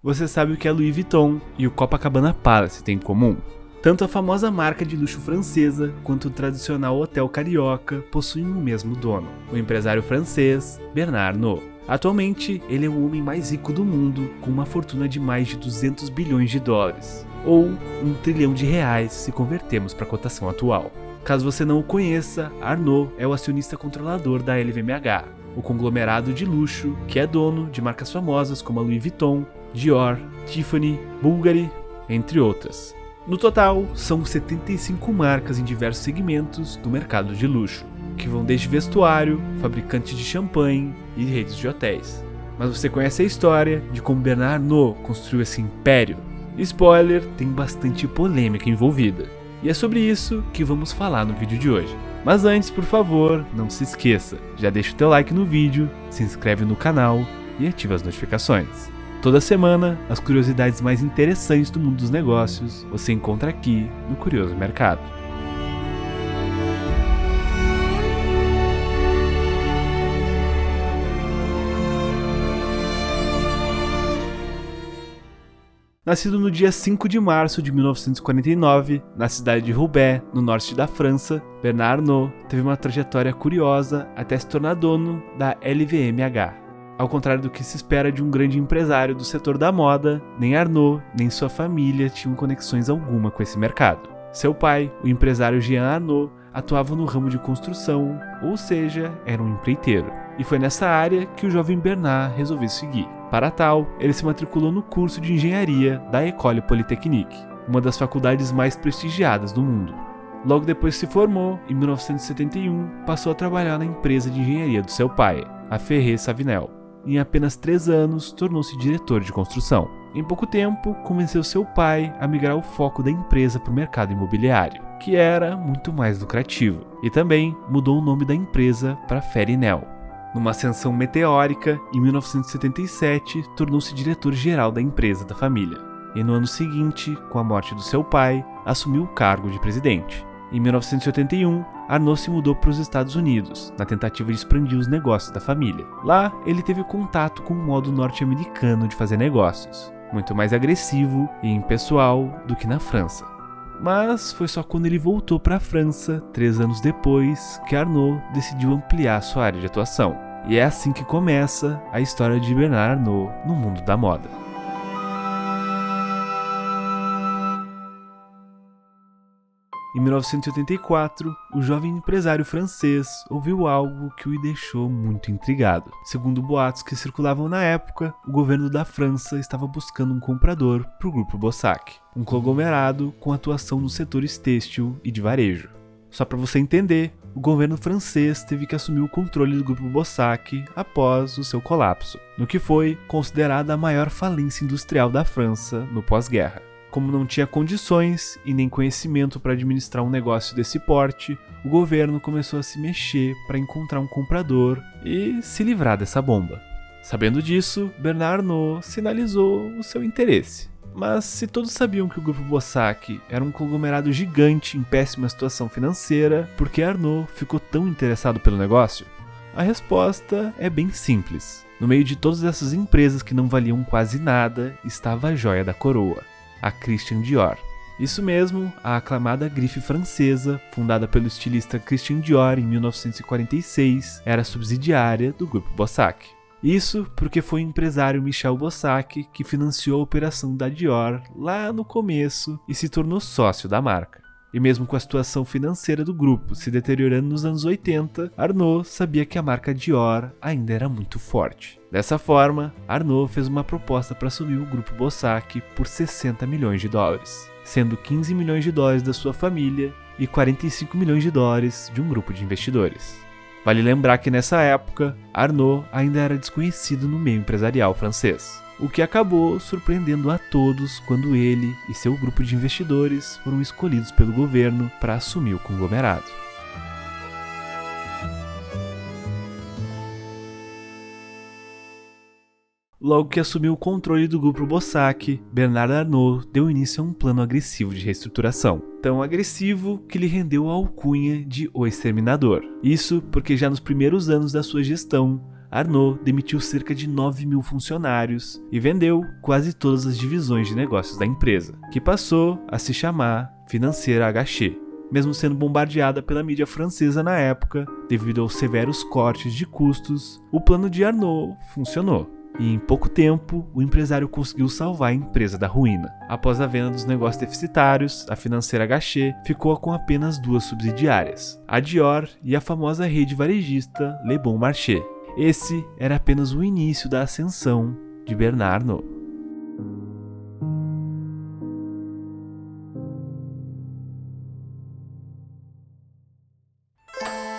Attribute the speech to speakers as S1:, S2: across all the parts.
S1: você sabe o que a Louis Vuitton e o Copacabana Palace têm em comum? Tanto a famosa marca de luxo francesa quanto o tradicional hotel carioca possuem o mesmo dono, o empresário francês Bernard Arnault. Atualmente, ele é o homem mais rico do mundo, com uma fortuna de mais de 200 bilhões de dólares, ou R$1 trilhão se convertermos para a cotação atual. Caso você não o conheça, Arnault é o acionista controlador da LVMH, o conglomerado de luxo que é dono de marcas famosas como a Louis Vuitton, Dior, Tiffany, Bulgari, entre outras. No total, são 75 marcas em diversos segmentos do mercado de luxo, que vão desde vestuário, fabricantes de champanhe e redes de hotéis. Mas você conhece a história de como Bernard Arnault construiu esse império? Spoiler, tem bastante polêmica envolvida. E é sobre isso que vamos falar no vídeo de hoje. Mas antes, por favor, não se esqueça, já deixa o teu like no vídeo, se inscreve no canal e ativa as notificações. Toda semana, as curiosidades mais interessantes do mundo dos negócios você encontra aqui no Curioso Mercado. Nascido no dia 5 de março de 1949, na cidade de Roubaix, no norte da França, Bernard Arnault teve uma trajetória curiosa até se tornar dono da LVMH. Ao contrário do que se espera de um grande empresário do setor da moda, nem Arnault nem sua família tinham conexões alguma com esse mercado. Seu pai, o empresário Jean Arnault, atuava no ramo de construção, ou seja, era um empreiteiro. E foi nessa área que o jovem Bernard resolveu seguir. Para tal, ele se matriculou no curso de engenharia da École Polytechnique, uma das faculdades mais prestigiadas do mundo. Logo depois que se formou, em 1971, passou a trabalhar na empresa de engenharia do seu pai, a Ferré Savinel. Em apenas 3 anos, tornou-se diretor de construção. Em pouco tempo, convenceu seu pai a migrar o foco da empresa para o mercado imobiliário, que era muito mais lucrativo, e também mudou o nome da empresa para Ferinel. Numa ascensão meteórica, em 1977, tornou-se diretor-geral da empresa da família. E no ano seguinte, com a morte do seu pai, assumiu o cargo de presidente. Em 1981, Arnault se mudou para os Estados Unidos, na tentativa de expandir os negócios da família. Lá, ele teve contato com o modo norte-americano de fazer negócios, muito mais agressivo e impessoal do que na França. Mas foi só quando ele voltou para a França, 3 anos depois, que Arnault decidiu ampliar sua área de atuação. E é assim que começa a história de Bernard Arnault no mundo da moda. Em 1984, o jovem empresário francês ouviu algo que o deixou muito intrigado. Segundo boatos que circulavam na época, o governo da França estava buscando um comprador para o Grupo Bossach, um conglomerado com atuação nos setores têxtil e de varejo. Só para você entender, o governo francês teve que assumir o controle do Grupo Bossach após o seu colapso, no que foi considerada a maior falência industrial da França no pós-guerra. Como não tinha condições e nem conhecimento para administrar um negócio desse porte, o governo começou a se mexer para encontrar um comprador e se livrar dessa bomba. Sabendo disso, Bernard Arnault sinalizou o seu interesse. Mas se todos sabiam que o Grupo Bossach era um conglomerado gigante em péssima situação financeira, por que Arnault ficou tão interessado pelo negócio? A resposta é bem simples. No meio de todas essas empresas que não valiam quase nada, estava a joia da coroa, a Christian Dior. Isso mesmo, a aclamada grife francesa, fundada pelo estilista Christian Dior em 1946, era subsidiária do Grupo Bossach. Isso porque foi o empresário Michel Bossach que financiou a operação da Dior lá no começo e se tornou sócio da marca. E mesmo com a situação financeira do grupo se deteriorando nos anos 80, Arnault sabia que a marca Dior ainda era muito forte. Dessa forma, Arnault fez uma proposta para assumir o Grupo Bossach por 60 milhões de dólares, sendo 15 milhões de dólares da sua família e 45 milhões de dólares de um grupo de investidores. Vale lembrar que nessa época, Arnault ainda era desconhecido no meio empresarial francês, o que acabou surpreendendo a todos quando ele e seu grupo de investidores foram escolhidos pelo governo para assumir o conglomerado. Logo que assumiu o controle do Grupo Bossach, Bernard Arnault deu início a um plano agressivo de reestruturação. Tão agressivo que lhe rendeu a alcunha de O Exterminador. Isso porque já nos primeiros anos da sua gestão, Arnault demitiu cerca de 9.000 funcionários e vendeu quase todas as divisões de negócios da empresa, que passou a se chamar Financière Agaché. Mesmo sendo bombardeada pela mídia francesa na época, devido aos severos cortes de custos, o plano de Arnault funcionou. E em pouco tempo, o empresário conseguiu salvar a empresa da ruína. Após a venda dos negócios deficitários, a Financière Agaché ficou com apenas 2 subsidiárias, a Dior e a famosa rede varejista Le Bon Marché. Esse era apenas o início da ascensão de Bernard Arnault.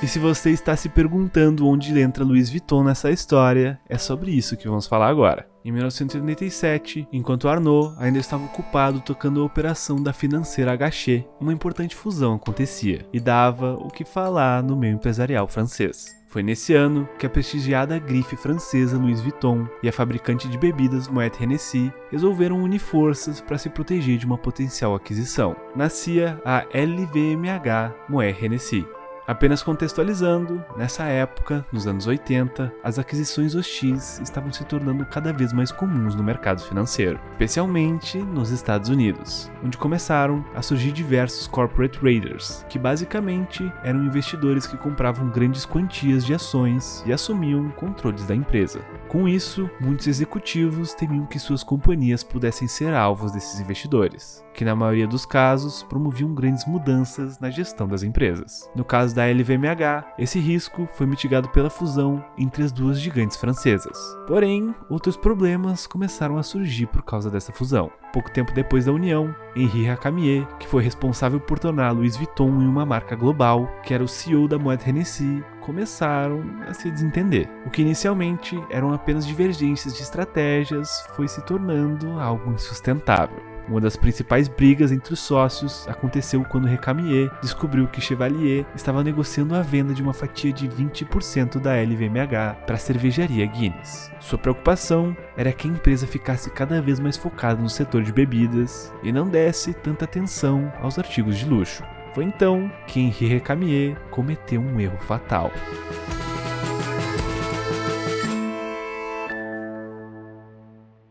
S1: E se você está se perguntando onde entra Louis Vuitton nessa história, é sobre isso que vamos falar agora. Em 1987, enquanto Arnault ainda estava ocupado tocando a operação da Financière Agaché, uma importante fusão acontecia e dava o que falar no meio empresarial francês. Foi nesse ano que a prestigiada grife francesa Louis Vuitton e a fabricante de bebidas Moet Hennessy resolveram unir forças para se proteger de uma potencial aquisição. Nascia a LVMH Moet Hennessy. Apenas contextualizando, nessa época, nos anos 80, as aquisições hostis estavam se tornando cada vez mais comuns no mercado financeiro, especialmente nos Estados Unidos, onde começaram a surgir diversos corporate raiders, que basicamente eram investidores que compravam grandes quantias de ações e assumiam controles da empresa. Com isso, muitos executivos temiam que suas companhias pudessem ser alvos desses investidores, que na maioria dos casos promoviam grandes mudanças na gestão das empresas. No caso da LVMH, esse risco foi mitigado pela fusão entre as duas gigantes francesas. Porém, outros problemas começaram a surgir por causa dessa fusão. Pouco tempo depois da união, Henri Recamier, que foi responsável por tornar Louis Vuitton em uma marca global, que era o CEO da Moet Hennessy, começaram a se desentender. O que inicialmente eram apenas divergências de estratégias foi se tornando algo insustentável. Uma das principais brigas entre os sócios aconteceu quando Recamier descobriu que Chevalier estava negociando a venda de uma fatia de 20% da LVMH para a cervejaria Guinness. Sua preocupação era que a empresa ficasse cada vez mais focada no setor de bebidas e não desse tanta atenção aos artigos de luxo. Foi então que Henri Recamier cometeu um erro fatal.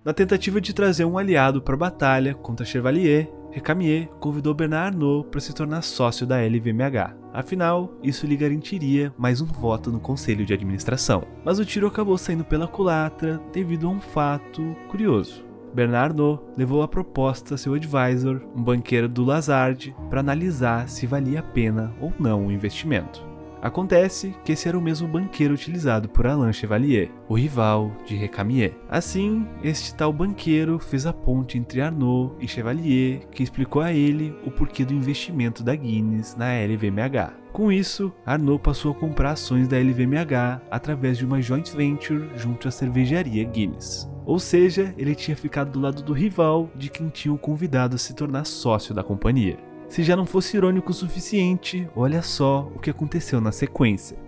S1: Na tentativa de trazer um aliado para a batalha contra Chevalier, Recamier convidou Bernard Arnault para se tornar sócio da LVMH. Afinal, isso lhe garantiria mais um voto no conselho de administração. Mas o tiro acabou saindo pela culatra devido a um fato curioso. Bernard Arnault levou a proposta a seu advisor, um banqueiro do Lazard, para analisar se valia a pena ou não o investimento. Acontece que esse era o mesmo banqueiro utilizado por Alain Chevalier, o rival de Recamier. Assim, este tal banqueiro fez a ponte entre Arnault e Chevalier, que explicou a ele o porquê do investimento da Guinness na LVMH. Com isso, Arnault passou a comprar ações da LVMH através de uma joint venture junto à cervejaria Guinness. Ou seja, ele tinha ficado do lado do rival de quem tinha o convidado a se tornar sócio da companhia. Se já não fosse irônico o suficiente, olha só o que aconteceu na sequência.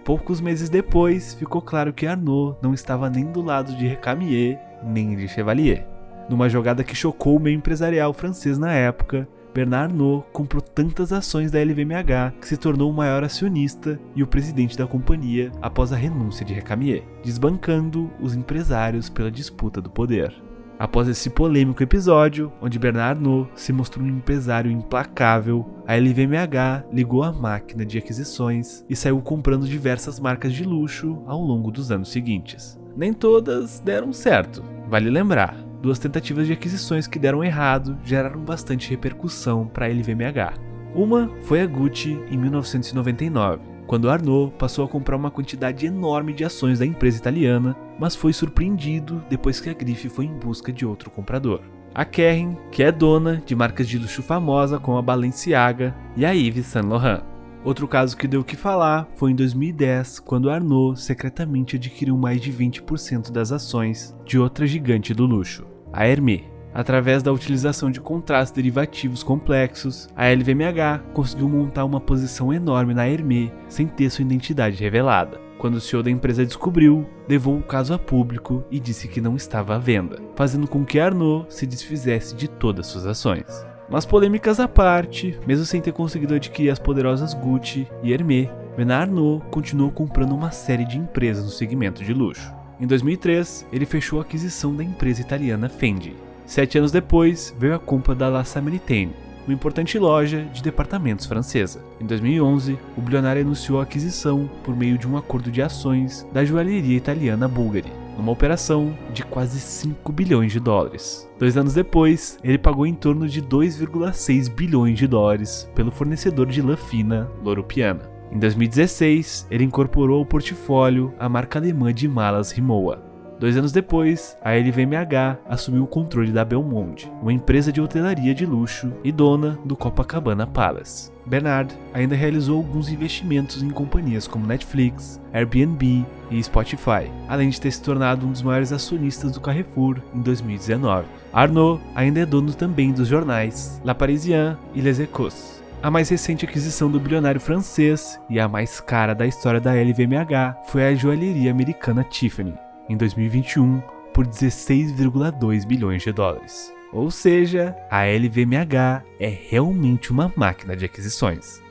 S1: Poucos meses depois, ficou claro que Arnault não estava nem do lado de Recamier, nem de Chevalier. Numa jogada que chocou o meio empresarial francês na época, Bernard Arnault comprou tantas ações da LVMH que se tornou o maior acionista e o presidente da companhia após a renúncia de Recamier, desbancando os empresários pela disputa do poder. Após esse polêmico episódio, onde Bernard Arnault se mostrou um empresário implacável, a LVMH ligou a máquina de aquisições e saiu comprando diversas marcas de luxo ao longo dos anos seguintes. Nem todas deram certo, vale lembrar. 2 tentativas de aquisições que deram errado geraram bastante repercussão para a LVMH. Uma foi a Gucci em 1999. Quando Arnault passou a comprar uma quantidade enorme de ações da empresa italiana, mas foi surpreendido depois que a grife foi em busca de outro comprador. A Kering, que é dona de marcas de luxo famosa como a Balenciaga e a Yves Saint Laurent. Outro caso que deu o que falar foi em 2010, quando Arnault secretamente adquiriu mais de 20% das ações de outra gigante do luxo, a Hermès. Através da utilização de contratos derivativos complexos, a LVMH conseguiu montar uma posição enorme na Hermès sem ter sua identidade revelada. Quando o CEO da empresa descobriu, levou o caso a público e disse que não estava à venda, fazendo com que Arnault se desfizesse de todas suas ações. Mas polêmicas à parte, mesmo sem ter conseguido adquirir as poderosas Gucci e Hermès, Bernard Arnault continuou comprando uma série de empresas no segmento de luxo. Em 2003, ele fechou a aquisição da empresa italiana Fendi. 7 anos depois, veio a compra da La Samaritaine, uma importante loja de departamentos francesa. Em 2011, o bilionário anunciou a aquisição, por meio de um acordo de ações, da joalheria italiana Bulgari, numa operação de quase 5 bilhões de dólares. 2 anos depois, ele pagou em torno de 2,6 bilhões de dólares pelo fornecedor de lã fina Loro Piana. Em 2016, ele incorporou ao portfólio a marca alemã de malas Rimowa. 2 anos depois, a LVMH assumiu o controle da Belmonte, uma empresa de hotelaria de luxo e dona do Copacabana Palace. Bernard ainda realizou alguns investimentos em companhias como Netflix, Airbnb e Spotify, além de ter se tornado um dos maiores acionistas do Carrefour em 2019. Arnault ainda é dono também dos jornais Le Parisien e Les Echos. A mais recente aquisição do bilionário francês e a mais cara da história da LVMH foi a joalheria americana Tiffany, em 2021, por 16,2 bilhões de dólares. Ou seja, a LVMH é realmente uma máquina de aquisições.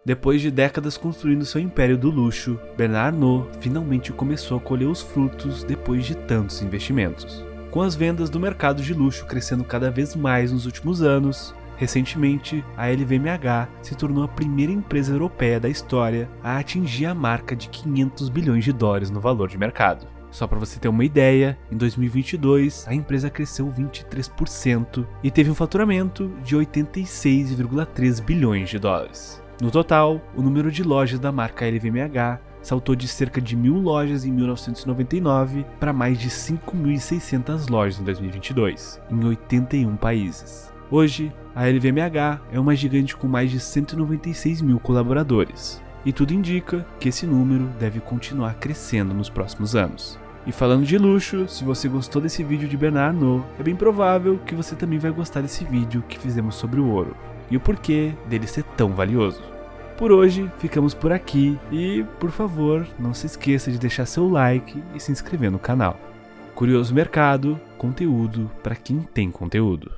S1: Depois de décadas construindo seu império do luxo, Bernard Arnault finalmente começou a colher os frutos depois de tantos investimentos. Com as vendas do mercado de luxo crescendo cada vez mais nos últimos anos, recentemente a LVMH se tornou a primeira empresa europeia da história a atingir a marca de 500 bilhões de dólares no valor de mercado. Só para você ter uma ideia, em 2022 a empresa cresceu 23% e teve um faturamento de 86,3 bilhões de dólares. No total, o número de lojas da marca LVMH saltou de cerca de 1.000 lojas em 1999 para mais de 5.600 lojas em 2022, em 81 países. Hoje, a LVMH é uma gigante com mais de 196 mil colaboradores, e tudo indica que esse número deve continuar crescendo nos próximos anos. E falando de luxo, se você gostou desse vídeo de Bernard Arnault, é bem provável que você também vai gostar desse vídeo que fizemos sobre o ouro, e o porquê dele ser tão valioso. Por hoje, ficamos por aqui e, por favor, não se esqueça de deixar seu like e se inscrever no canal. Curioso Mercado, conteúdo para quem tem conteúdo.